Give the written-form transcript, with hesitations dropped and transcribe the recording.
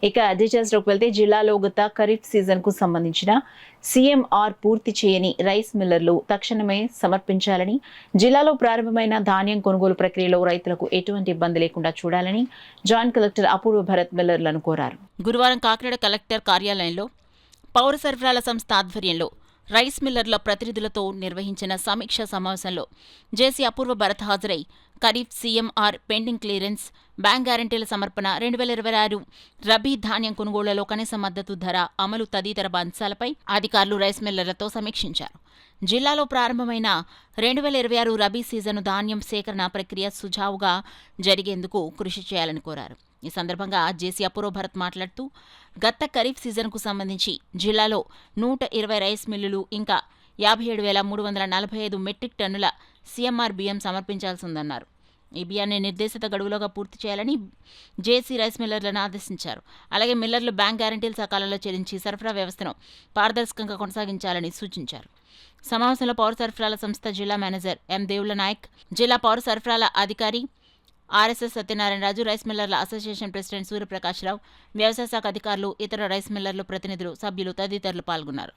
ఇక డీటెయిల్స్లోకి వెళ్తే జిల్లాలో గత ఖరీఫ్ సీజన్కు సంబంధించిన సీఎంఆర్ పూర్తి చేయని రైస్ మిల్లర్లు తక్షణమే సమర్పించాలని, జిల్లాలో ప్రారంభమైన ధాన్యం కొనుగోలు ప్రక్రియలో రైతులకు ఎటువంటి ఇబ్బంది లేకుండా చూడాలని జాయింట్ కలెక్టర్ అపూర్వ భరత్ మిల్లర్లను కోరారు. గురువారం కాకినాడ కలెక్టర్ కార్యాలయంలో పౌర సరఫరాల సంస్థ ఆధ్వర్యంలో రైస్ మిల్లర్ల ప్రతినిధులతో నిర్వహించిన సమీక్షా సమావేశంలో జేసీ అపూర్వ భరత్ హాజరై kharif CMR pending clearance, bank గ్యారంటీల సమర్పణ, 2026 రబీ ధాన్యం కొనుగోళ్లలో కనీస మద్దతు ధర అమలు తదితర అంశాలపై అధికారులు రైస్ మిల్లర్లతో సమీక్షించారు. జిల్లాలో ప్రారంభమైన 2026 రబీ సీజను ధాన్యం సేకరణ ప్రక్రియ సుజావుగా జరిగేందుకు కృషి చేయాలని కోరారు. ఈ సందర్భంగా జేసీ అపూర్వ భరత్ మాట్లాడుతూ, గత ఖరీఫ్ సీజన్కు సంబంధించి జిల్లాలో 120 రైస్ మిల్లులు ఇంకా 57,345 మెట్రిక్ టన్నుల సీఎంఆర్ బియ్యం సమర్పించాల్సి ఉందన్నారు. ఈ బియ్యాన్ని నిర్దేశిత గడువులోగా పూర్తి చేయాలని జేసీ రైస్ మిల్లర్లను ఆదేశించారు. అలాగే మిల్లర్లు బ్యాంక్ గ్యారంటీలు సకాలంలో చెల్లించి సరఫరా వ్యవస్థను పారదర్శకంగా కొనసాగించాలని సూచించారు. సమావేశంలో పౌర సరఫరాల సంస్థ జిల్లా మేనేజర్ ఎం దేవుళ్ల నాయక్, జిల్లా పౌర సరఫరాల అధికారి ఆర్ఎస్ఎస్ సత్యనారాయణరాజు, రైస్ మిల్లర్ల అసోసియేషన్ ప్రెసిడెంట్ సూర్యప్రకాశ్రావు, వ్యవసాయ శాఖ అధికారులు, ఇతర రైస్ మిల్లర్లు ప్రతినిధులు, సభ్యులు తదితరులు పాల్గొన్నారు.